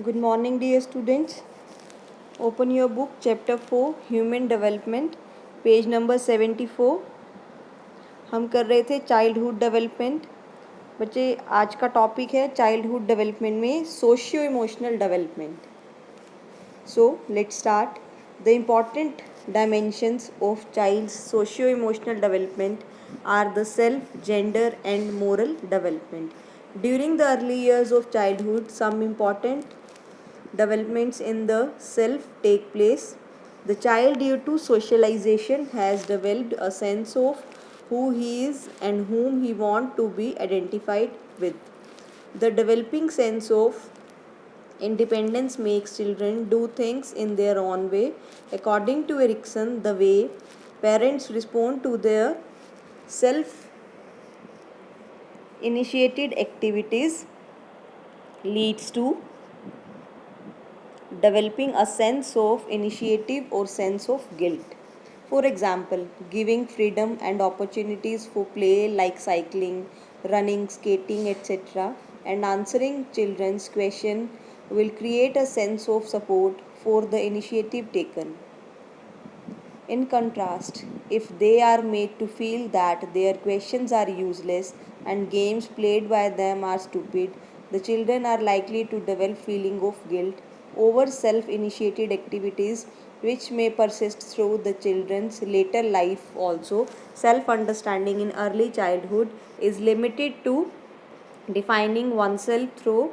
Good morning, dear students. Open your book, chapter 4, Human Development, page number 74. हम कर रहे थे चाइल्डहुड डेवलपमेंट. बच्चे, आज का टॉपिक है चाइल्डहुड डेवलपमेंट में socio emotional development. So let's start. The important dimensions of child's socio-emotional development are the self, gender and moral development. During the early years of childhood, some important developments in the self take place. The child, due to socialization, has developed a sense of who he is and whom he wants to be identified with. The developing sense of independence makes children do things in their own way. According to Erikson, the way parents respond to their self initiated activities leads to developing a sense of initiative or sense of guilt. For example, giving freedom and opportunities for play like cycling, running, skating, etc., and answering children's questions will create a sense of support for the initiative taken. In contrast, if they are made to feel that their questions are useless and games played by them are stupid, the children are likely to develop feeling of guilt over self-initiated activities which may persist through the children's later life also. Self-understanding in early childhood is limited to defining oneself through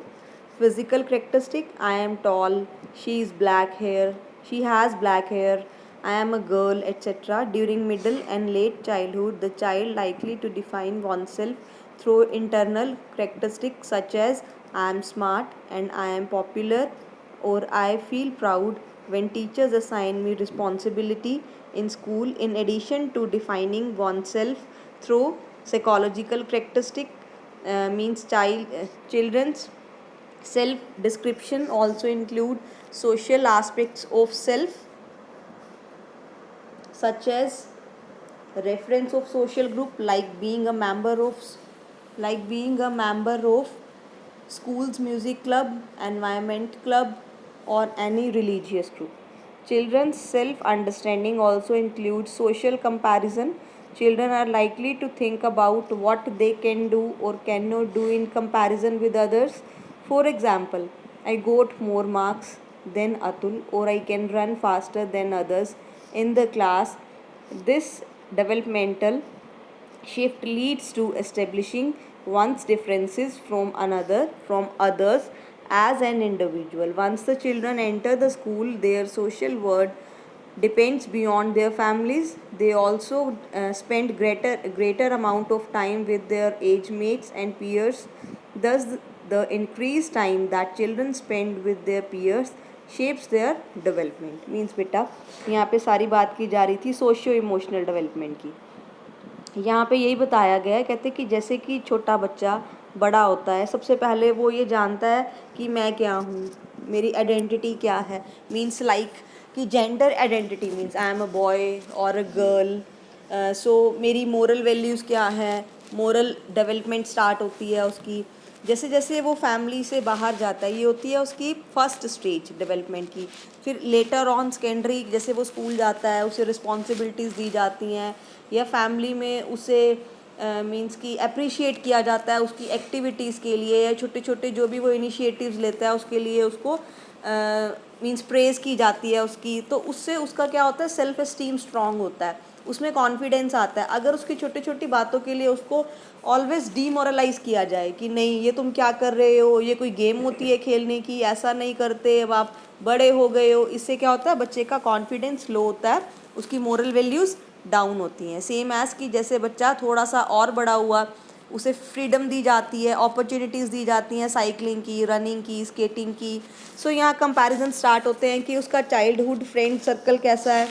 physical characteristic. I am tall, she has black hair, I am a girl, etc. During middle and late childhood, the child likely to define oneself through internal characteristics such as I am smart and I am popular, or I feel proud when teachers assign me responsibility in school. In addition to defining oneself through psychological characteristic, means children's self description also include social aspects of self, such as reference of social group, like being a member of school's music club, environment club, or any religious group. Children's self understanding also includes social comparison. Children are likely to think about what they can do or cannot do in comparison with others. For example, I got more marks than Atul, or I can run faster than others in the class. This developmental shift leads to establishing one's differences from others as an individual. Once the children enter the school, their social world depends beyond their families. They also spend greater amount of time with their age mates and peers. Thus, the increased time that children spend with their peers shapes their development. Means बेटा, यहाँ पे सारी बात की जा रही थी socio emotional development की. यहाँ पे यही बताया गया है, कहते कि जैसे कि छोटा बच्चा बड़ा होता है, सबसे पहले वो ये जानता है कि मैं क्या हूँ, मेरी आइडेंटिटी क्या है. मीन्स लाइक कि gender identity means I am a boy और अ गर्ल. सो मेरी मोरल वैल्यूज़ क्या है, मोरल डेवलपमेंट स्टार्ट होती है उसकी. जैसे जैसे वो फैमिली से बाहर जाता है, ये होती है उसकी फर्स्ट स्टेज डेवलपमेंट की. फिर लेटर ऑन सेकेंडरी, जैसे वो स्कूल जाता है, उसे रिस्पॉन्सिबिलिटीज़ दी जाती हैं, या फैमिली में उसे मीन्स कि अप्रिशिएट किया जाता है उसकी एक्टिविटीज़ के लिए, या छोटे छोटे जो भी वो इनिशिएटिव्स लेता है उसके लिए उसको मीन्स प्रेज़ की जाती है उसकी. तो उससे उसका क्या होता है, सेल्फ एस्टीम स्ट्रांग होता है, उसमें कॉन्फिडेंस आता है. अगर उसकी छोटी छोटी बातों के लिए उसको ऑलवेज डीमोरलाइज़ किया जाए कि नहीं ये तुम क्या कर रहे हो, ये कोई गेम होती है खेलने की, ऐसा नहीं करते, अब आप बड़े हो गए हो, इससे क्या होता है, बच्चे का कॉन्फिडेंस लो होता है, उसकी मोरल वैल्यूज़ डाउन होती हैं. सेम एज़ कि जैसे बच्चा थोड़ा सा और बड़ा हुआ, उसे फ्रीडम दी जाती है, अपॉर्चुनिटीज़ दी जाती हैं साइकिलिंग की, रनिंग की, स्केटिंग की. सो यहाँ कंपैरिजन स्टार्ट होते हैं कि उसका चाइल्डहुड फ्रेंड सर्कल कैसा है,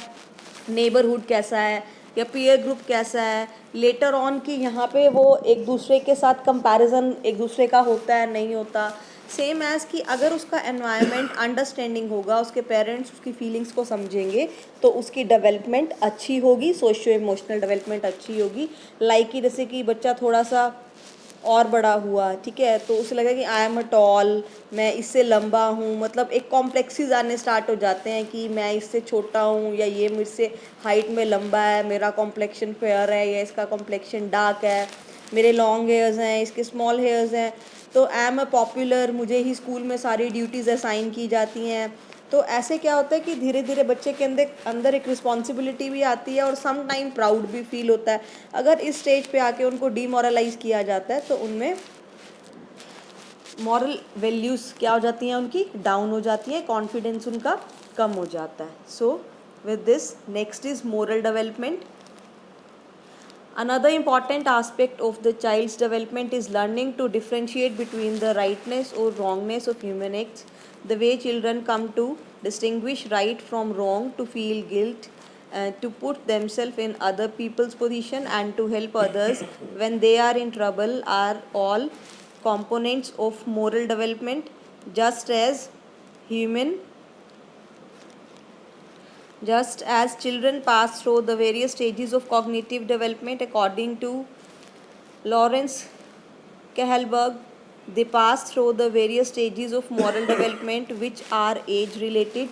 नेबरहुड कैसा है, या पीयर ग्रुप कैसा है. लेटर ऑन कि यहाँ पे वो एक दूसरे के साथ कंपैरिजन एक दूसरे का होता है नहीं होता. सेम एज़ कि अगर उसका एनवायरनमेंट अंडरस्टैंडिंग होगा, उसके पेरेंट्स उसकी फीलिंग्स को समझेंगे, तो उसकी डेवलपमेंट अच्छी होगी, सोशियो इमोशनल डेवलपमेंट अच्छी होगी. लाइक कि जैसे कि बच्चा थोड़ा सा और बड़ा हुआ, ठीक है, तो उसे लगा कि आई एम अ टॉल, मैं इससे लंबा हूँ, मतलब एक कॉम्प्लेक्सेस आने स्टार्ट हो जाते हैं कि मैं इससे छोटा हूँ, या ये मुझसे हाइट में लंबा है, मेरा कॉम्प्लेक्शन फेयर है, या इसका कॉम्प्लेक्शन डार्क है, मेरे लॉन्ग हेयर्स हैं, इसके स्मॉल हेयर्स हैं, तो आई एम अ पॉपुलर, मुझे ही स्कूल में सारी ड्यूटीज़ असाइन की जाती हैं। तो ऐसे क्या होता है कि धीरे धीरे बच्चे के अंदर अंदर एक रिस्पॉन्सिबिलिटी भी आती है और सम टाइम प्राउड भी फील होता है। अगर इस स्टेज पे आके उनको डीमोरलाइज किया जाता है तो उनमें मॉरल वैल्यूज़ क्या हो जाती हैं, उनकी डाउन हो जाती हैं, कॉन्फिडेंस उनका कम हो जाता है। So with this next is moral development. Another important aspect of the child's development is learning to differentiate between the rightness or wrongness of human acts. The way children come to distinguish right from wrong, to feel guilt, to put themselves in other people's position, and to help others when they are in trouble are all components of moral development. Just as human just as children pass through the various stages of cognitive development according to Lawrence Kahlberg, they pass through the various stages of moral development which are age related.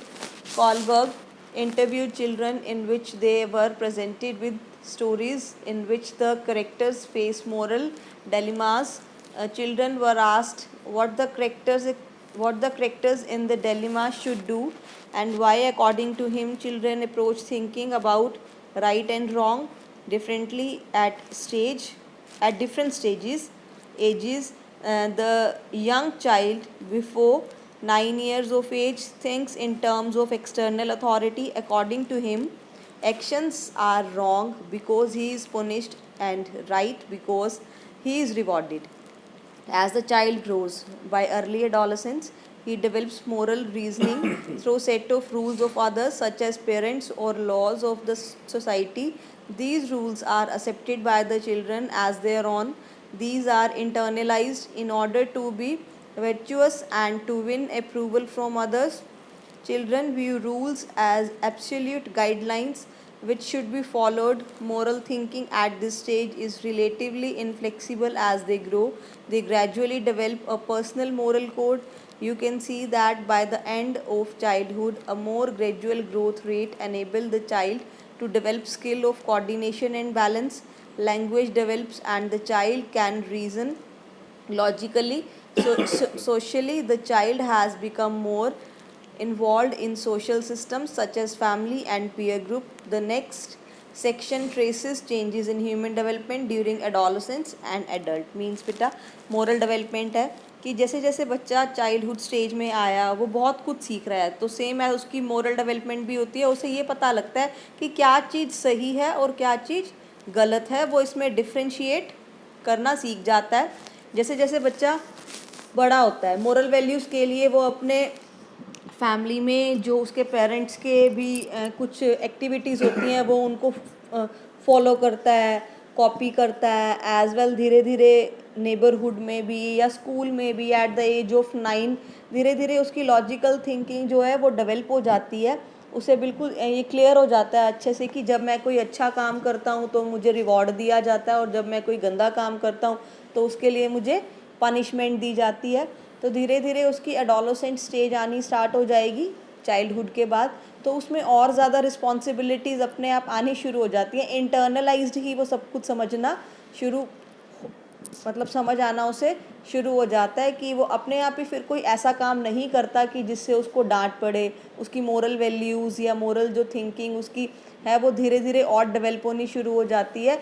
Kohlberg interviewed children in which they were presented with stories in which the characters face moral dilemmas. Children were asked what the characters in the dilemma should do, and why, according to him, children approach thinking about right and wrong differently at different stages ages. The young child before 9 years of age thinks in terms of external authority. According to him, actions are wrong because he is punished and right because he is rewarded. As the child grows, by early adolescence, he develops moral reasoning through set of rules of others, such as parents or laws of the society. These rules are accepted by the children as their own. These are internalized in order to be virtuous and to win approval from others. Children view rules as absolute guidelines which should be followed. Moral thinking at this stage is relatively inflexible. As they grow, they gradually develop a personal moral code. You can see that by the end of childhood, a more gradual growth rate enables the child to develop skill of coordination and balance. Language develops and the child can reason logically. Socially, the child has become more involved in social systems such as family and peer group. The next section traces changes in human development during adolescence and adult. Means बेटा moral development है कि जैसे जैसे बच्चा childhood stage में आया वो बहुत कुछ सीख रहा है, तो सेम है उसकी मोरल डेवलपमेंट भी होती है। उसे ये पता लगता है कि क्या चीज़ सही है और क्या चीज़ गलत है, वो इसमें डिफ्रेंशिएट करना सीख जाता है। जैसे जैसे बच्चा बड़ा होता है, मोरल वैल्यूज़ के लिए वो अपने फैमिली में जो उसके पेरेंट्स के भी कुछ एक्टिविटीज़ होती हैं वो उनको फॉलो करता है, कॉपी करता है। एज वेल धीरे धीरे नेबरहुड में भी या स्कूल में भी एट द एज ऑफ 9 धीरे धीरे उसकी लॉजिकल थिंकिंग जो है वो डेवलप हो जाती है। उसे बिल्कुल ये क्लियर हो जाता है अच्छे से कि जब मैं कोई अच्छा काम करता हूँ तो मुझे रिवॉर्ड दिया जाता है, और जब मैं कोई गंदा काम करता हूँ तो उसके लिए मुझे पनिशमेंट दी जाती है। तो धीरे धीरे उसकी एडोलसेंट स्टेज आनी स्टार्ट हो जाएगी चाइल्डहुड के बाद, तो उसमें और ज़्यादा रिस्पॉन्सिबिलिटीज़ अपने आप आनी शुरू हो जाती हैं। इंटरनलाइज्ड ही वो सब कुछ समझना शुरू मतलब समझ आना उसे शुरू हो जाता है कि वो अपने आप ही फिर कोई ऐसा काम नहीं करता कि जिससे उसको डांट पड़े। उसकी मोरल वैल्यूज़ या मोरल जो थिंकिंग उसकी है वो धीरे धीरे और डेवलप होनी शुरू हो जाती है।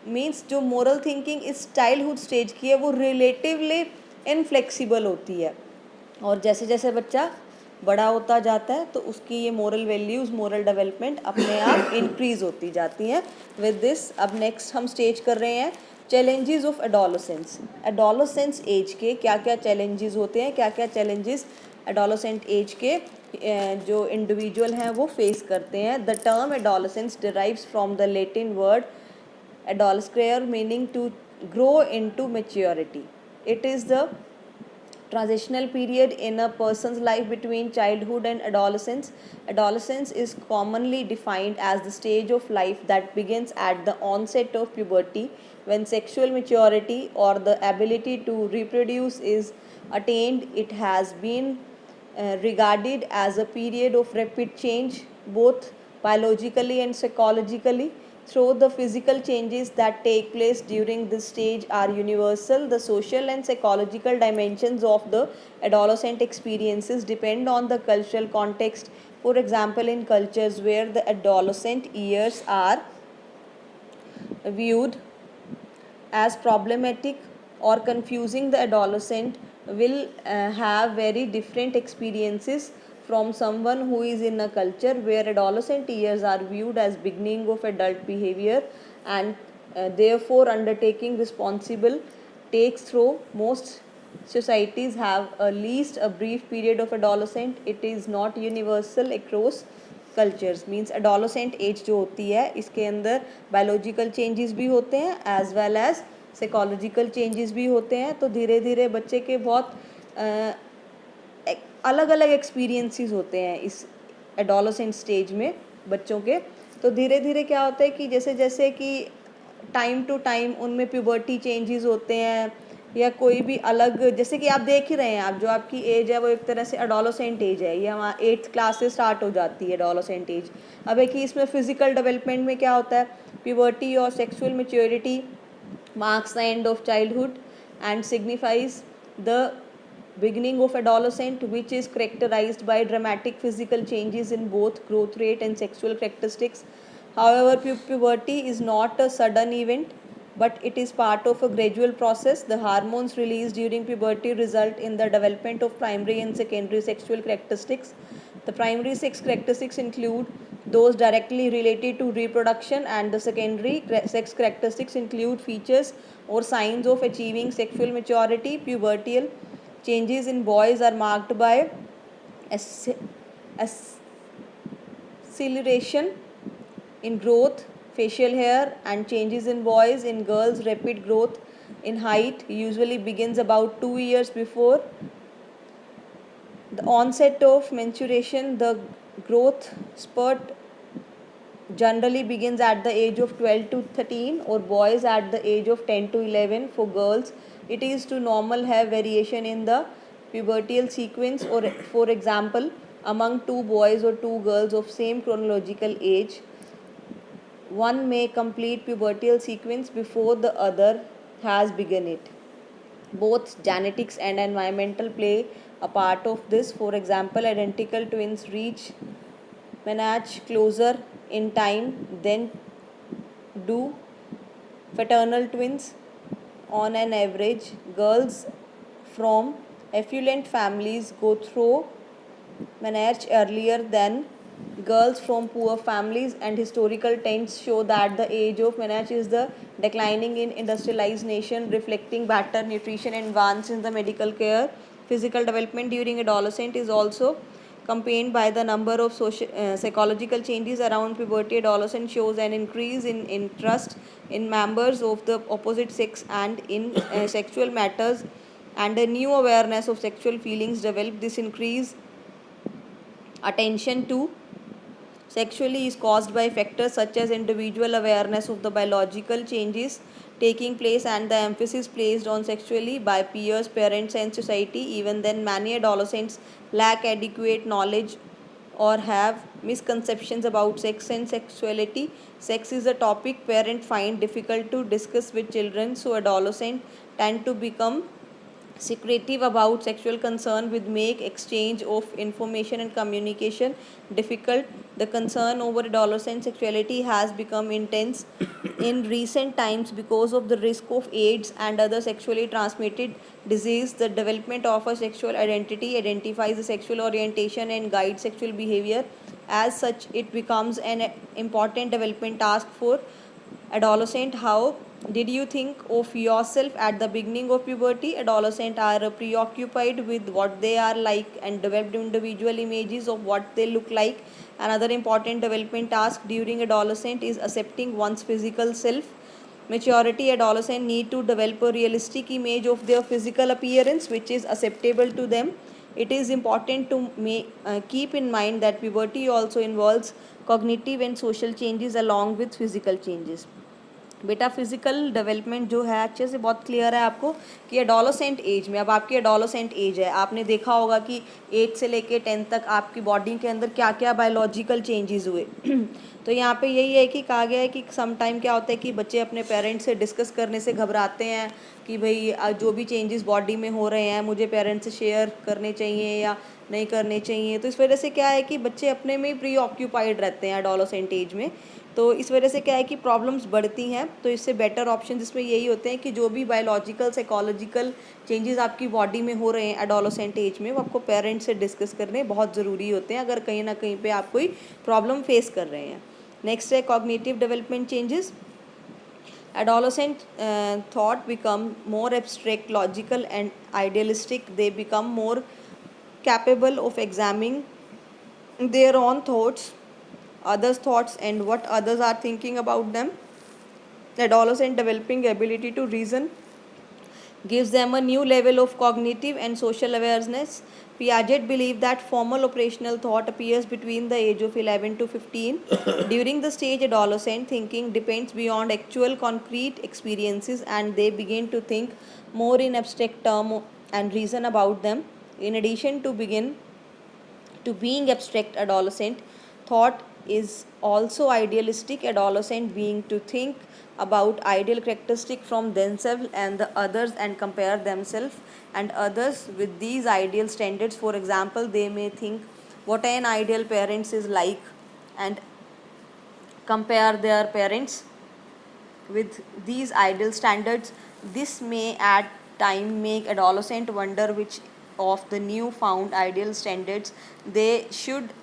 मीन्स जो मोरल थिंकिंग इस चाइल्डहुड स्टेज की है वो रिलेटिवली इनफ्लेक्सिबल होती है, और जैसे जैसे बच्चा बड़ा होता जाता है तो उसकी ये मोरल वैल्यूज़ मोरल डेवलपमेंट अपने आप इंक्रीज़ होती जाती हैं। विद दिस अब नेक्स्ट हम स्टेज कर रहे हैं challenges of adolescence. Adolescence age के क्या क्या चैलेंजेस होते हैं, क्या क्या चैलेंजेस एडोलसेंट एज के जो इंडिविजुअल हैं वो फेस करते हैं। The term adolescence derives from the Latin word adolescere, meaning to grow into maturity. It is the transitional period in a person's life between childhood and adolescence. Adolescence is commonly defined as the stage of life that begins at the onset of puberty. When sexual maturity or the ability to reproduce is attained, it has been regarded as a period of rapid change, both biologically and psychologically. Though the physical changes that take place during this stage are universal, the social and psychological dimensions of the adolescent experiences depend on the cultural context. For example, in cultures where the adolescent years are viewed as problematic or confusing, the adolescent will have very different experiences from someone who is in a culture where adolescent years are viewed as beginning of adult behavior, and therefore undertaking responsible takes through. Most societies have at least a brief period of adolescent. It is not universal across cultures. Means adolescent age जो होती है इसके अंदर biological changes भी होते हैं as well as psychological changes भी होते हैं. तो धीरे धीरे बच्चे के बहुत अलग अलग एक्सपीरियंसेस होते हैं इस एडोलोसेंट स्टेज में बच्चों के. तो धीरे धीरे क्या होता है कि जैसे जैसे कि टाइम टू टाइम उनमें प्यूबर्टी चेंजेस होते हैं या कोई भी अलग, जैसे कि आप देख ही रहे हैं, आप जो आपकी एज है वो एक तरह से एडोलोसेंट एज है. ये हमारा 8th क्लास से स्टार्ट हो जाती है एडोलोसेंट एज. अब है कि इसमें फिजिकल डेवलपमेंट में क्या होता है, प्यूबर्टी और sexual maturity marks the end of childhood and signifies the beginning of adolescent, which is characterized by dramatic physical changes in both growth rate and sexual characteristics. However, puberty is not a sudden event, but it is part of a gradual process. The hormones released during puberty result in the development of primary and secondary sexual characteristics. The primary sex characteristics include those directly related to reproduction, and the secondary sex characteristics include features or signs of achieving sexual maturity. Pubertal changes in boys are marked by acceleration in growth, facial hair, and changes in boys. In girls, rapid growth in height usually begins about 2 years before the onset of menstruation. The growth spurt generally begins at the age of 12 to 13, or boys at the age of 10 to 11. For girls, it is to normal have variation in the pubertal sequence, or for example, among two boys or two girls of same chronological age, one may complete pubertal sequence before the other has begun it. Both genetics and environmental play a part of this. For example, identical twins reach menarche closer in time than do fraternal twins. On an average, girls from affluent families go through menarche earlier than girls from poor families, and historical trends show that the age of menarche is the declining in industrialized nation, reflecting better nutrition and advance in the medical care. Physical development during adolescence is also accompanied by the number of psychological changes around puberty. Adolescence shows an increase in interest in members of the opposite sex and in sexual matters, and a new awareness of sexual feelings develop. This increase attention to sexually is caused by factors such as individual awareness of the biological changes taking place and the emphasis placed on sexually by peers, parents, and society. Even then, many adolescents lack adequate knowledge or have misconceptions about sex and sexuality. Sex is a topic parents find difficult to discuss with children, so adolescents tend to become secretive about sexual concern, with make exchange of information and communication difficult. The concern over adolescent sexuality has become intense in recent times because of the risk of AIDS and other sexually transmitted disease. The development of a sexual identity identifies the sexual orientation and guides sexual behavior. As such, it becomes an important development task for adolescent. How did you think of yourself at the beginning of puberty? Adolescents are preoccupied with what they are like and develop individual images of what they look like. Another important development task during adolescence is accepting one's physical self. Maturity adolescents need to develop a realistic image of their physical appearance which is acceptable to them. It is important to keep in mind that puberty also involves cognitive and social changes along with physical changes. बेटा physical development जो है अच्छे से बहुत clear है आपको कि adolescent age में, अब आपकी एडोलसेंट एज है, आपने देखा होगा कि 8 से लेके 10 तक आपकी बॉडी के अंदर क्या क्या बायोलॉजिकल चेंजेस हुए। तो यहाँ पे यही है कि कहा गया है कि सम टाइम क्या होता है कि बच्चे अपने पेरेंट्स से डिस्कस करने से घबराते हैं कि भाई जो भी चेंजेस बॉडी में हो रहे हैं मुझे पेरेंट्स से शेयर करने चाहिए या नहीं करने चाहिए। तो इस वजह से क्या है कि बच्चे अपने में ही प्री ऑक्यूपाइड रहते हैं एडोलसेंट एज में। तो इस वजह से क्या है कि प्रॉब्लम्स बढ़ती हैं। तो इससे बेटर ऑप्शन इसमें यही होते हैं कि जो भी बायोलॉजिकल साइकोलॉजिकल चेंजेस आपकी बॉडी में हो रहे हैं एडोलसेंट एज में, वो आपको पेरेंट्स से डिस्कस करने बहुत ज़रूरी होते हैं अगर कहीं ना कहीं पे आप कोई प्रॉब्लम फेस कर रहे हैं। नेक्स्ट है cognitive development changes. Adolescent thought become more abstract, logical, and idealistic. They become more capable of examining their own thoughts, others' thoughts, and what others are thinking about them. Adolescent developing ability to reason gives them a new level of cognitive and social awareness. Piaget believed that formal operational thought appears between the age of 11 to 15. During the stage, adolescent thinking depends beyond actual concrete experiences and they begin to think more in abstract terms and reason about them. In addition to being abstract, adolescent thought is also idealistic. Adolescent being to think about ideal characteristic from themselves and the others and compare themselves and others with these ideal standards. For example, they may think what an ideal parents is like and compare their parents with these ideal standards. This may at time make adolescent wonder which of the new found ideal standards they should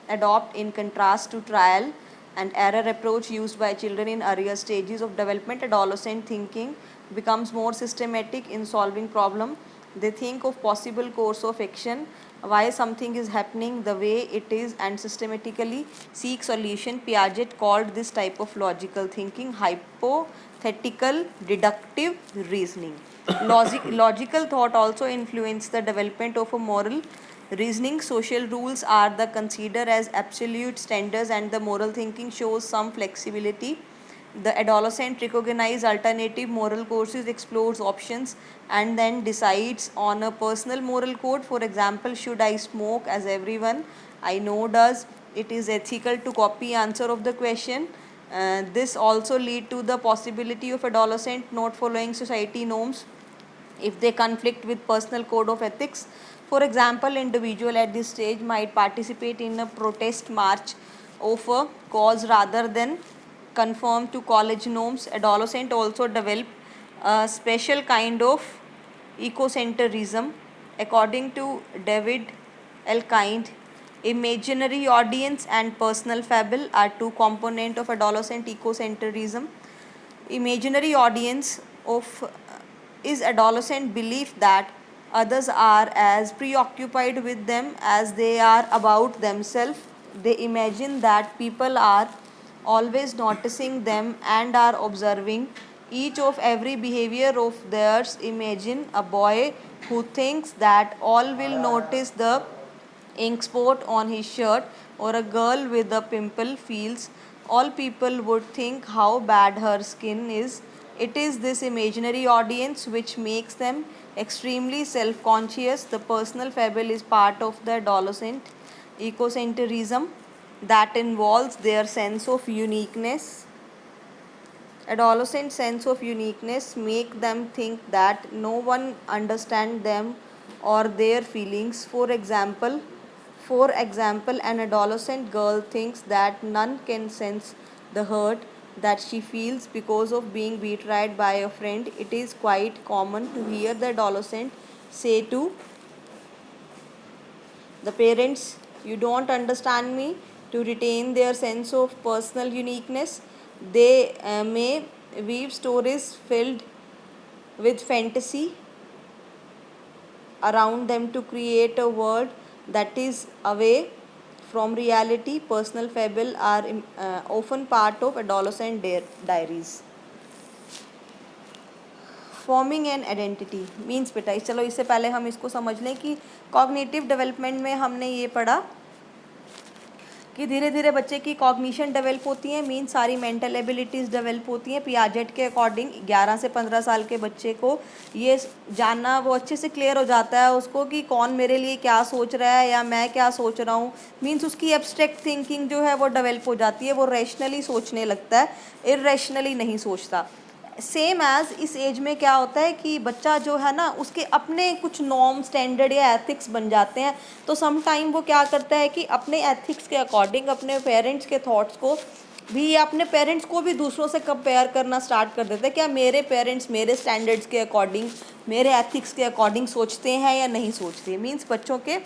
adopt. In contrast to trial and error approach used by children in earlier stages of development, adolescent thinking becomes more systematic in solving problem. They think of possible course of action, why something is happening the way it is, and systematically seek solution. Piaget called this type of logical thinking hypothetical deductive reasoning. Logical thought also influence the development of a moral reasoning. Social rules are the considered as absolute standards and the moral thinking shows some flexibility. The adolescent recognizes alternative moral courses, explores options, and then decides on a personal moral code. For example, should I smoke as everyone I know does? It is ethical to copy answer of the question. This also lead to the possibility of adolescent not following society norms if they conflict with personal code of ethics. For example, individual at this stage might participate in a protest march of a cause rather than conform to college norms. Adolescent also develop a special kind of ecocentrism. According to David Elkind, imaginary audience and personal fable are two components of adolescent ecocentrism. Imaginary audience of is adolescent belief that others are as preoccupied with them as they are about themselves. They imagine that people are always noticing them and are observing each of every behavior of theirs. Imagine a boy who thinks that all will notice the ink spot on his shirt, or a girl with a pimple feels all people would think how bad her skin is. It is this imaginary audience which makes them extremely self conscious. The personal fable is part of the adolescent ecocentrism that involves their sense of uniqueness. Adolescent sense of uniqueness make them think that no one understands them or their feelings. For example, an adolescent girl thinks that none can sense the hurt that she feels because of being betrayed by a friend. It is quite common to hear the adolescent say to the parents, "You don't understand me," to retain their sense of personal uniqueness. They may weave stories filled with fantasy around them to create a world that is away from reality. Personal fable are often part of adolescent diaries. Forming an identity means बेटा चलो इससे पहले हम इसको समझ लें कि cognitive development में हमने ये पढ़ा कि धीरे धीरे बच्चे की कॉग्निशन डेवलप होती है, मीन सारी मेंटल एबिलिटीज़ डेवलप होती हैं। पियाजेट के अकॉर्डिंग 11 से 15 साल के बच्चे को ये जानना वो अच्छे से क्लियर हो जाता है उसको कि कौन मेरे लिए क्या सोच रहा है या मैं क्या सोच रहा हूँ। मीन्स उसकी एब्स्ट्रैक्ट थिंकिंग जो है वो डेवलप हो जाती है, वो रैशनली सोचने लगता है, इर्रेशनली नहीं सोचता। सेम एज इस एज में क्या होता है कि बच्चा जो है ना उसके अपने कुछ नॉर्म स्टैंडर्ड या एथिक्स बन जाते हैं। तो सम टाइम वो क्या करता है कि अपने एथिक्स के अकॉर्डिंग अपने पेरेंट्स के थॉट्स को भी या अपने पेरेंट्स को भी दूसरों से कंपेयर करना स्टार्ट कर देता है। क्या मेरे पेरेंट्स मेरे स्टैंडर्ड्स के अकॉर्डिंग, मेरे एथिक्स के अकॉर्डिंग सोचते हैं या नहीं सोचते। मीन्स बच्चों के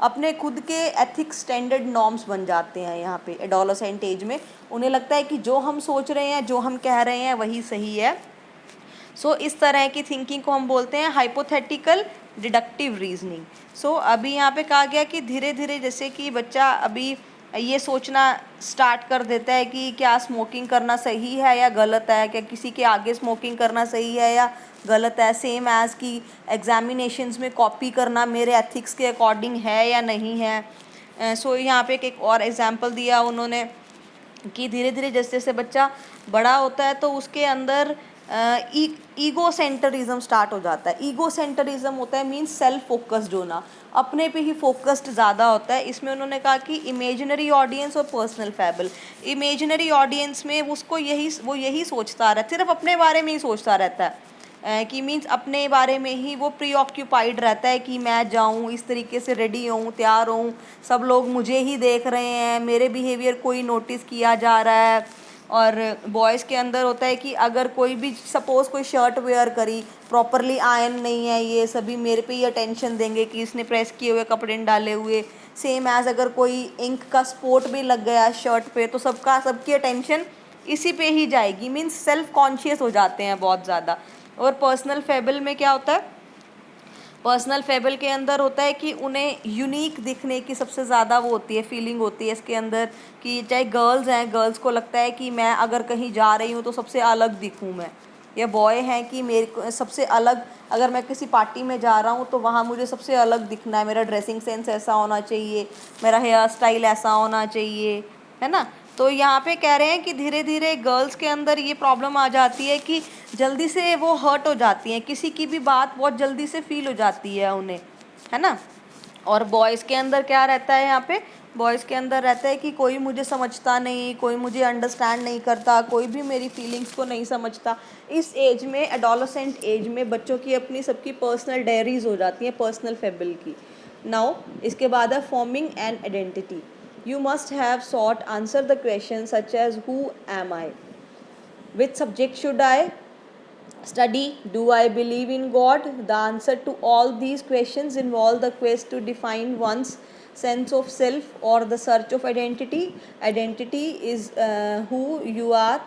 अपने खुद के एथिक्स स्टैंडर्ड नॉर्म्स बन जाते हैं यहाँ पे एडोलसेंट एज में। उन्हें लगता है कि जो हम सोच रहे हैं, जो हम कह रहे हैं वही सही है। सो इस तरह की थिंकिंग को हम बोलते हैं हाइपोथेटिकल डिडक्टिव रीजनिंग। सो अभी यहाँ पे कहा गया कि धीरे धीरे जैसे कि बच्चा अभी ये सोचना स्टार्ट कर देता है कि क्या स्मोकिंग करना सही है या गलत है, क्या किसी के आगे स्मोकिंग करना सही है या गलत है। सेम एज कि एग्जामिनेशंस में कॉपी करना मेरे एथिक्स के अकॉर्डिंग है या नहीं है। सो यहाँ पे एक और एग्जांपल दिया उन्होंने कि धीरे धीरे जैसे जैसे बच्चा बड़ा होता है तो उसके अंदर ईगो सेंटरिज्म स्टार्ट हो जाता है। ईगो सेंटरिज्म होता है मीन्स सेल्फ फोकस्ड होना, अपने पे ही फोकस्ड ज़्यादा होता है। इसमें उन्होंने कहा कि इमेजिनरी ऑडियंस और पर्सनल फैबल। इमेजिनरी ऑडियंस में उसको वो यही सोचता रहता है, सिर्फ अपने बारे में ही सोचता रहता है कि मीन्स अपने बारे में ही वो प्री ऑक्यूपाइड रहता है कि मैं जाऊँ इस तरीके से रेडी हूँ, तैयार हूँ, सब लोग मुझे ही देख रहे हैं, मेरे बिहेवियर कोई नोटिस किया जा रहा है। और बॉयज़ के अंदर होता है कि अगर कोई भी सपोज़ कोई शर्ट वेयर करी, प्रॉपरली आयरन नहीं है, ये सभी मेरे पे ही अटेंशन देंगे कि इसने प्रेस किए हुए कपड़े डाले हुए। सेम एज अगर कोई इंक का स्पॉट भी लग गया शर्ट पे तो सबकी अटेंशन इसी पे ही जाएगी। मीन्स सेल्फ कॉन्शियस हो जाते हैं बहुत ज़्यादा। और पर्सनल फेबल में क्या होता है, पर्सनल फेबल के अंदर होता है कि उन्हें यूनिक दिखने की सबसे ज़्यादा वो होती है, फीलिंग होती है इसके अंदर कि चाहे गर्ल्स हैं, गर्ल्स को लगता है कि मैं अगर कहीं जा रही हूँ तो सबसे अलग दिखूँ मैं, या बॉय हैं कि मेरे को सबसे अलग, अगर मैं किसी पार्टी में जा रहा हूँ तो वहाँ मुझे सबसे अलग दिखना है, मेरा ड्रेसिंग सेंस ऐसा होना चाहिए, मेरा हेयर स्टाइल ऐसा होना चाहिए, है ना। तो यहाँ पे कह रहे हैं कि धीरे धीरे गर्ल्स के अंदर ये प्रॉब्लम आ जाती है कि जल्दी से वो हर्ट हो जाती हैं, किसी की भी बात बहुत जल्दी से फील हो जाती है उन्हें, है ना। और बॉयज़ के अंदर क्या रहता है, यहाँ पे बॉयज़ के अंदर रहता है कि कोई मुझे समझता नहीं, कोई मुझे अंडरस्टैंड नहीं करता, कोई भी मेरी फीलिंग्स को नहीं समझता। इस एज में, एडोलसेंट एज में बच्चों की अपनी सबकी पर्सनल डायरीज हो जाती हैं पर्सनल फेबल की। नाउ इसके बाद है forming an identity. You must have sought answer the questions such as who am I? Which subject should I study? Do I believe in God? The answer to all these questions involve the quest to define one's sense of self or the search of identity. Identity is who you are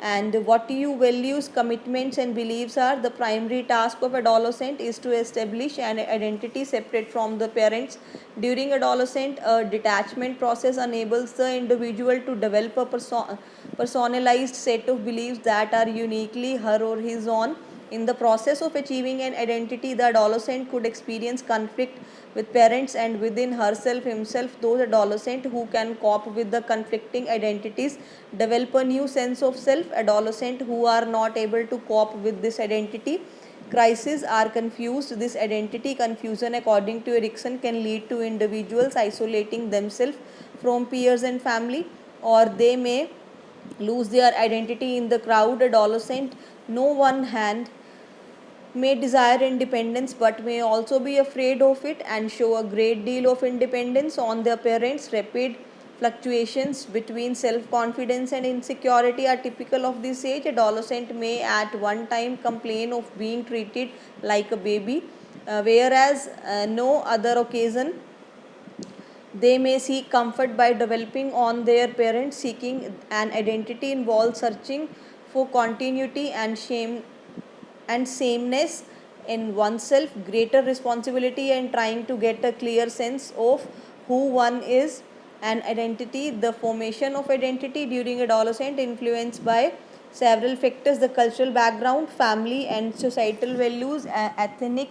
and what your values, commitments and beliefs are. The primary task of adolescent is to establish an identity separate from the parents. During adolescent, a detachment process enables the individual to develop a personalized set of beliefs that are uniquely her or his own. In the process of achieving an identity, the adolescent could experience conflict with parents and within herself himself. Those adolescents who can cope with the conflicting identities develop a new sense of self. Adolescents who are not able to cope with this identity crisis are confused. This identity confusion, according to Erikson, can lead to individuals isolating themselves from peers and family, or they may lose their identity in the crowd. Adolescent, no one hand may desire independence but may also be afraid of it and show a great deal of independence on their parents. Rapid fluctuations between self-confidence and insecurity are typical of this age. Adolescent may at one time complain of being treated like a baby, whereas no other occasion they may seek comfort by developing on their parents. Seeking an identity involves searching for continuity and sameness in oneself, greater responsibility and trying to get a clear sense of who one is. An identity, the formation of identity during adolescence influenced by several factors: the cultural background, family and societal values, ethnic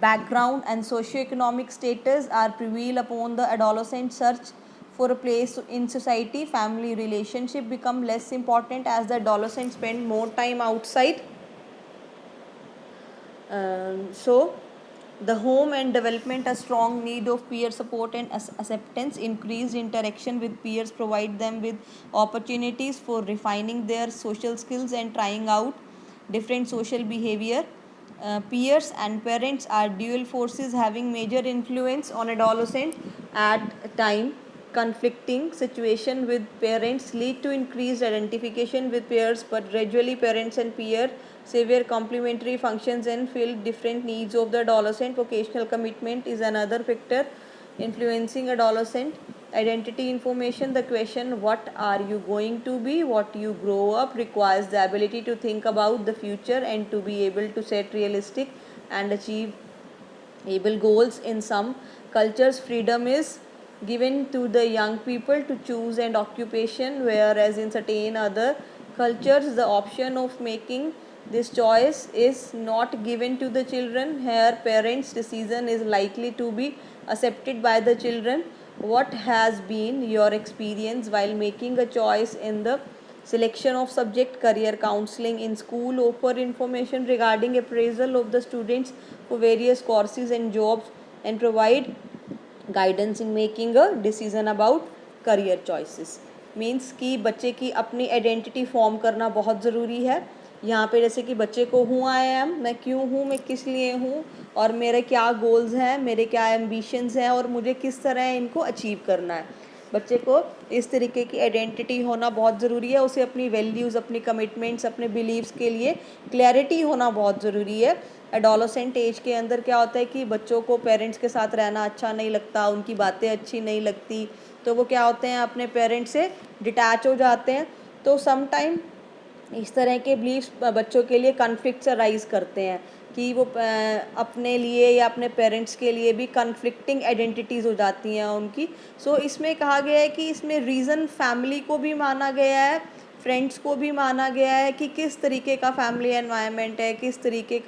background and socio-economic status are prevail upon the adolescent search for a place in society. Family relationship become less important as the adolescent spend more time outside. So the home and development a strong need of peer support and acceptance. Increased interaction with peers provide them with opportunities for refining their social skills and trying out different social behavior. Peers and parents are dual forces having major influence on adolescent at time. Conflicting situation with parents lead to increased identification with peers, but gradually parents and peers severe complementary functions and fill different needs of the adolescent. Vocational commitment is another factor influencing adolescent identity information. The question what are you going to be, what you grow up, requires the ability to think about the future and to be able to set realistic and achieve able goals. In some cultures freedom is given to the young people to choose an occupation, whereas in certain other cultures the option of making this choice is not given to the children. Here parents decision is likely to be accepted by the children. What has been your experience while making a choice in the selection of subject? Career counseling in school offer information regarding appraisal of the students for various courses and jobs and provide guidance in making a decision about career choices. Means कि बच्चे की अपनी identity form करना बहुत ज़रूरी है. यहाँ पे जैसे कि बच्चे को हूँ आई एम, मैं क्यों हूँ, मैं किस लिए हूँ और मेरे क्या गोल्स हैं, मेरे क्या एम्बिशंस हैं और मुझे किस तरह इनको अचीव करना है. बच्चे को इस तरीके की आइडेंटिटी होना बहुत ज़रूरी है. उसे अपनी वैल्यूज़, अपनी कमिटमेंट्स, अपने बिलीव्स के लिए क्लैरिटी होना बहुत ज़रूरी है. एडोलसेंट एज के अंदर क्या होता है कि बच्चों को पेरेंट्स के साथ रहना अच्छा नहीं लगता, उनकी बातें अच्छी नहीं लगती, तो वो क्या होते हैं अपने पेरेंट्स से डिटैच हो जाते हैं. तो सम टाइम इस तरह के बिलीव्स बच्चों के लिए कन्फ्लिक्ट्स अराइज करते हैं कि वो अपने लिए या अपने पेरेंट्स के लिए भी कन्फ्लिक्टिंग आइडेंटिटीज़ हो जाती हैं उनकी. सो इसमें कहा गया है कि इसमें रीज़न फैमिली को भी माना गया है, फ्रेंड्स को भी माना गया है कि किस तरीके का फैमिली एनवायरनमेंट है, किस तरीके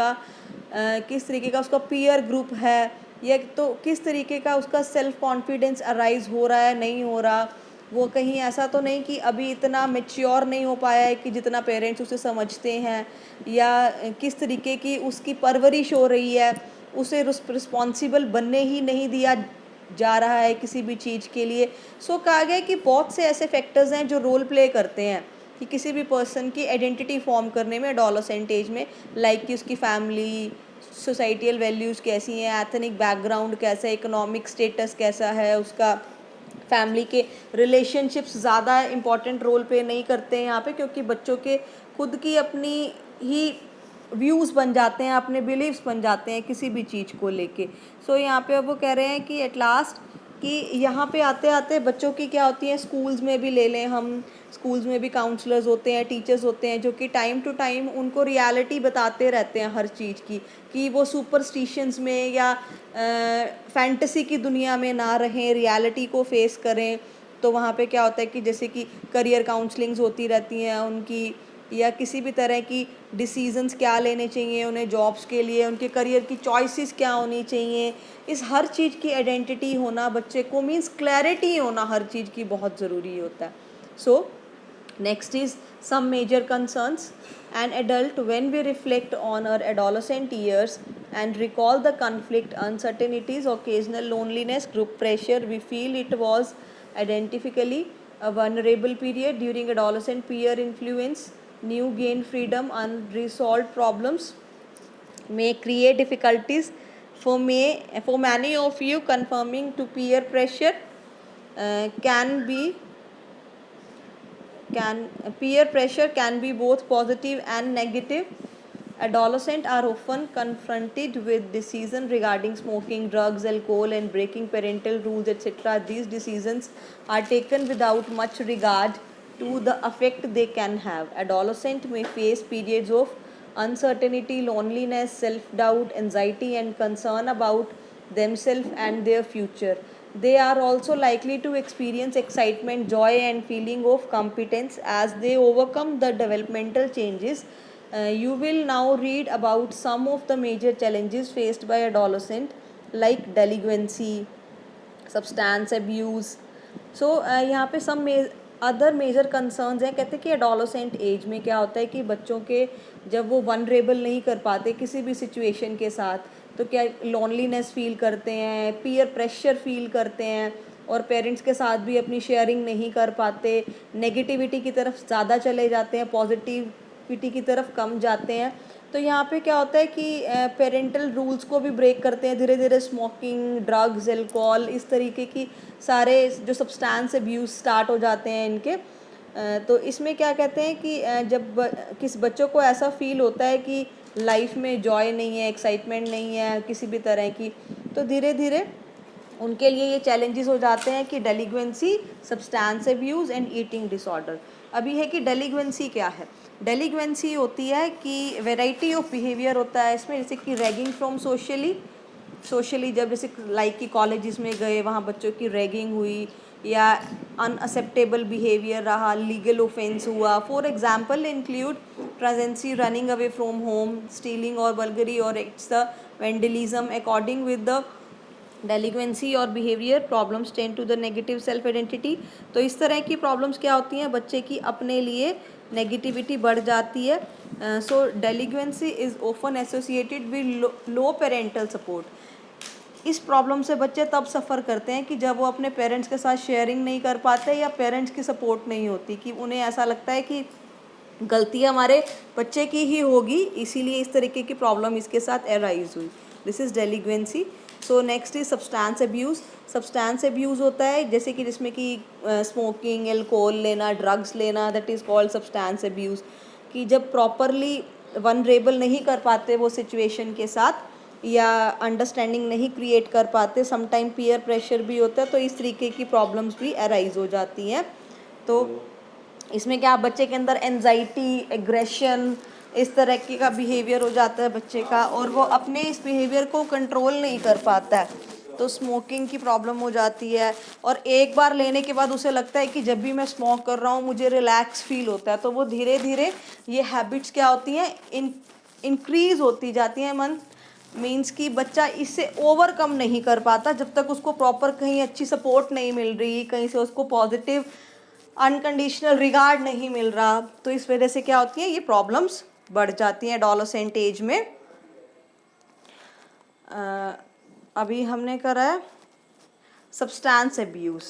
का उसका पीयर ग्रुप है, या तो किस तरीके का उसका सेल्फ कॉन्फिडेंस अराइज हो रहा है, नहीं हो रहा. वो कहीं ऐसा तो नहीं कि अभी इतना मेच्योर नहीं हो पाया है कि जितना पेरेंट्स उसे समझते हैं, या किस तरीके की उसकी परवरिश हो रही है, उसे रिस्पॉन्सिबल बनने ही नहीं दिया जा रहा है किसी भी चीज़ के लिए. सो कहा गया कि बहुत से ऐसे फैक्टर्स हैं जो रोल प्ले करते हैं कि किसी भी पर्सन की आइडेंटिटी फॉर्म करने में एडोलसेंट एज में. लाइक कि उसकी फैमिली, सोसाइटियल वैल्यूज़ कैसी हैं, एथनिक बैकग्राउंड कैसा है, इकोनॉमिक स्टेटस कैसा है उसका. फैमिली के रिलेशनशिप्स ज़्यादा इम्पॉर्टेंट रोल प्ले नहीं करते हैं यहाँ पे, क्योंकि बच्चों के खुद की अपनी ही व्यूज़ बन जाते हैं, अपने बिलीव्स बन जाते हैं किसी भी चीज़ को लेके. सो यहाँ पे अब वो कह रहे हैं कि एट लास्ट कि यहाँ पे आते आते बच्चों की क्या होती है, स्कूल्स में भी ले लें हम, स्कूल्स में भी काउंसलर्स होते हैं, टीचर्स होते हैं जो कि टाइम टू टाइम उनको रियलिटी बताते रहते हैं हर चीज़ की, कि वो सुपरस्टिशंस में या फैंटेसी की दुनिया में ना रहें, रियलिटी को फेस करें. तो वहाँ पे क्या होता है कि जैसे कि करियर काउंसलिंग्स होती रहती हैं उनकी, या किसी भी तरह की डिसीजंस क्या लेने चाहिए उन्हें जॉब्स के लिए, उनके करियर की चॉइसेस क्या होनी चाहिए. इस हर चीज़ की आइडेंटिटी होना बच्चे को, मीन्स क्लैरिटी होना हर चीज़ की बहुत ज़रूरी होता है. सो next is some major concerns. An adult, when we reflect on our adolescent years and recall the conflict, uncertainties, occasional loneliness, group pressure we feel, it was identically a vulnerable period. During adolescent, peer influence, new gained freedom, unresolved problems may create difficulties for many of you. Conforming to peer pressure peer pressure can be both positive and negative. Adolescents are often confronted with decisions regarding smoking, drugs, alcohol, and breaking parental rules, etc. These decisions are taken without much regard to the effect they can have. Adolescents may face periods of uncertainty, loneliness, self-doubt, anxiety, and concern about themselves and their future. They are also likely to experience excitement, joy, and feeling of competence as they overcome the developmental changes. You will now read about some of the major challenges faced by adolescents, like delinquency, substance abuse, सो यहाँ पे some other major concerns हैं। कहते हैं कि adolescent age में क्या होता है कि बच्चों के जब वो वनरेबल नहीं कर पाते किसी भी सिचुएशन के साथ, तो क्या लोनलीनेस फील करते हैं, पीयर प्रेशर फील करते हैं, और पेरेंट्स के साथ भी अपनी शेयरिंग नहीं कर पाते, नेगेटिविटी की तरफ ज़्यादा चले जाते हैं, पॉजिटिविटी की तरफ कम जाते हैं। तो यहाँ पे क्या होता है कि पेरेंटल रूल्स को भी ब्रेक करते हैं धीरे धीरे। स्मोकिंग, ड्रग्स, एल्कोहल, इस तरीके की सारे जो सब्सटेंस अब्यूज़ स्टार्ट हो जाते हैं इनके। तो इसमें क्या कहते हैं कि जब किस बच्चों को ऐसा फील होता है कि लाइफ में जॉय नहीं है, एक्साइटमेंट नहीं है किसी भी तरह की, तो धीरे धीरे उनके लिए ये चैलेंजेस हो जाते हैं कि delinquency, substance abuse and eating disorder. अभी है कि डेलिक्वेंसी क्या है। डेलिक्वेंसी होती है कि वैरायटी ऑफ बिहेवियर होता है इसमें, जैसे कि रैगिंग फ्रॉम सोशली जब जैसे लाइक कि कॉलेजेस में गए वहाँ बच्चों की रैगिंग हुई, या अनअक्सेप्टेबल बिहेवियर रहा, लीगल ऑफेंस हुआ। For example include truancy, running away from home, stealing और बल्गरी और it's the vandalism. According with the delinquency और behaviour problems tend to the negative self identity. तो इस तरह की प्रॉब्लम्स क्या होती हैं, बच्चे की अपने लिए नेगेटिविटी बढ़ जाती है। So delinquency is often associated with low parental support. इस प्रॉब्लम से बच्चे तब सफ़र करते हैं कि जब वो अपने पेरेंट्स के साथ शेयरिंग नहीं कर पाते, या पेरेंट्स की सपोर्ट नहीं होती, कि उन्हें ऐसा लगता है कि गलती हमारे बच्चे की ही होगी, इसीलिए इस तरीके की प्रॉब्लम इसके साथ अराइज हुई। This is delinquency. So next is substance abuse. Substance abuse होता है जैसे कि जिसमें कि स्मोकिंग, एल्कोहल लेना, ड्रग्स लेना, that is called substance abuse. कि जब प्रॉपरली वनरेबल नहीं कर पाते वो सिचुएशन के साथ, या अंडरस्टैंडिंग नहीं क्रिएट कर पाते, समटाइम पीयर प्रेशर भी होता है, तो इस तरीके की प्रॉब्लम्स भी अराइज हो जाती हैं। तो इसमें क्या बच्चे के अंदर एनजाइटी, एग्रेशन, इस तरह की का बिहेवियर हो जाता है बच्चे का, और वो अपने इस बिहेवियर को कंट्रोल नहीं कर पाता है। तो स्मोकिंग की प्रॉब्लम हो जाती है, और एक बार लेने के बाद उसे लगता है कि जब भी मैं स्मोक कर रहा हूँ मुझे रिलैक्स फील होता है, तो वो धीरे धीरे ये हैबिट्स क्या होती हैं, इंक्रीज होती जाती हैं। मन मीन्स कि बच्चा इससे ओवरकम नहीं कर पाता जब तक उसको प्रॉपर कहीं अच्छी सपोर्ट नहीं मिल रही, कहीं से उसको पॉजिटिव अनकंडीशनल रिगार्ड नहीं मिल रहा। तो इस वजह से क्या होती है, ये प्रॉब्लम्स बढ़ जाती हैं एडोलसेंट एज में। अभी हमने करा है सब्सटेंस अब्यूज़।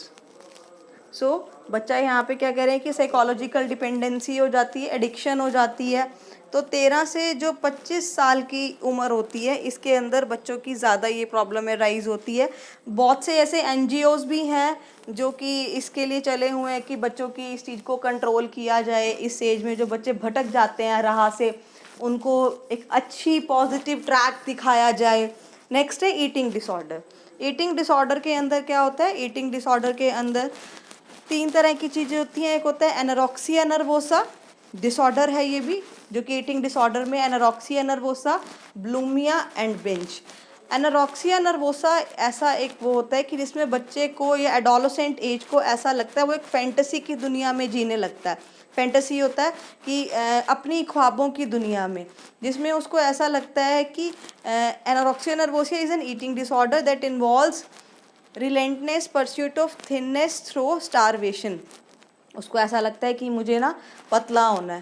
सो बच्चा यहाँ पे क्या कह रहे हैं कि साइकोलॉजिकल डिपेंडेंसी हो जाती है, एडिक्शन हो जाती है। तो 13 से जो 25 साल की उम्र होती है इसके अंदर बच्चों की ज़्यादा ये प्रॉब्लम राइज होती है। बहुत से ऐसे एनजीओज़ भी हैं जो कि इसके लिए चले हुए हैं कि बच्चों की इस चीज़ को कंट्रोल किया जाए। इस एज में जो बच्चे भटक जाते हैं राह से, उनको एक अच्छी पॉजिटिव ट्रैक दिखाया जाए। नेक्स्ट है ईटिंग डिसऑर्डर। ईटिंग डिसऑर्डर के अंदर क्या होता है, ईटिंग डिसऑर्डर के अंदर 3 तरह की चीज़ें होती हैं। एक होता है एनोरेक्सिया नर्वोसा डिसऑर्डर है ये भी, जो कि ईटिंग डिसऑर्डर में anorexia nervosa, bulimia and binge. Anorexia nervosa ऐसा एक वो होता है कि जिसमें बच्चे को या एडोलसेंट एज को ऐसा लगता है वो एक फैंटेसी की दुनिया में जीने लगता है। फैंटेसी होता है कि अपनी ख्वाबों की दुनिया में, जिसमें उसको ऐसा लगता है कि anorexia nervosa is an eating disorder that involves relentless pursuit of thinness through starvation. उसको ऐसा लगता है कि मुझे ना पतला होना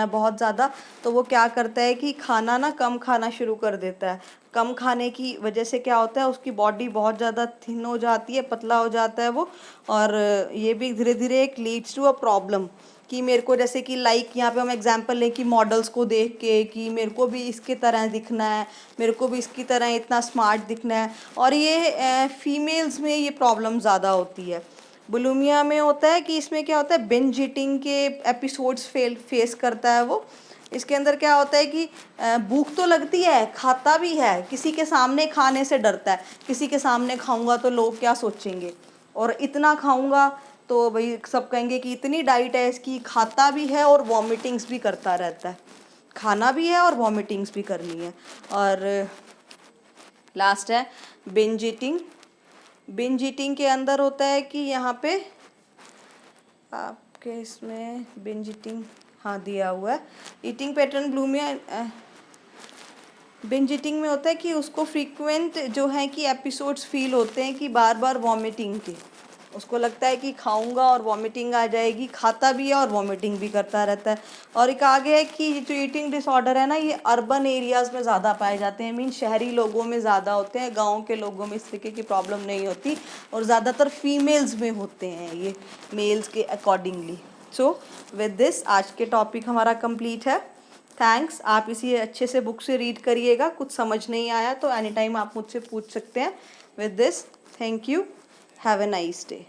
है बहुत ज़्यादा। तो वो क्या करता है कि खाना ना कम खाना शुरू कर देता है। कम खाने की वजह से क्या होता है, उसकी बॉडी बहुत ज़्यादा थिन हो जाती है, पतला हो जाता है वो। और ये भी धीरे धीरे एक लीड्स टू अ प्रॉब्लम कि मेरे को जैसे कि लाइक यहाँ पे हम एग्जांपल लें कि मॉडल्स को देख के कि मेरे को भी इसकी तरह दिखना है, मेरे को भी इसकी तरह इतना स्मार्ट दिखना है। और ये फीमेल्स में ये प्रॉब्लम ज़्यादा होती है। बुलिमिया में होता है कि इसमें क्या होता है, बिंज ईटिंग के एपिसोड्स फेस करता है वो। इसके अंदर क्या होता है कि भूख तो लगती है, खाता भी है, किसी के सामने खाने से डरता है, किसी के सामने खाऊंगा तो लोग क्या सोचेंगे, और इतना खाऊंगा तो भाई सब कहेंगे कि इतनी डाइट है इसकी, खाता भी है और वॉमिटिंग्स भी करता रहता है, खाना भी है और वॉमिटिंग्स भी करनी है। और लास्ट है बिंज ईटिंग। बिंज ईटिंग के अंदर होता है कि यहाँ पे आपके इसमें बिंज ईटिंग हाँ दिया हुआ है। Eating pattern bulimia binge eating में होता है कि उसको फ्रीक्वेंट जो है कि एपिसोड्स फील होते हैं कि बार बार वॉमिटिंग के, उसको लगता है कि खाऊंगा और वॉमिटिंग आ जाएगी, खाता भी है और वॉमिटिंग भी करता रहता है। और एक आगे है कि जो ईटिंग डिसऑर्डर है ना, ये अर्बन एरियाज़ में ज़्यादा पाए जाते हैं, मीन शहरी लोगों में ज़्यादा होते हैं, गाँव के लोगों में इस तरीके की प्रॉब्लम नहीं होती, और ज़्यादातर फीमेल्स में होते हैं ये, मेल्स के अकॉर्डिंगली। सो विद दिस आज के टॉपिक हमारा कंप्लीट है। थैंक्स। आप इसी अच्छे से बुक से रीड करिएगा, कुछ समझ नहीं आया तो एनी टाइम आप मुझसे पूछ सकते हैं। With this, thank you, have a nice day.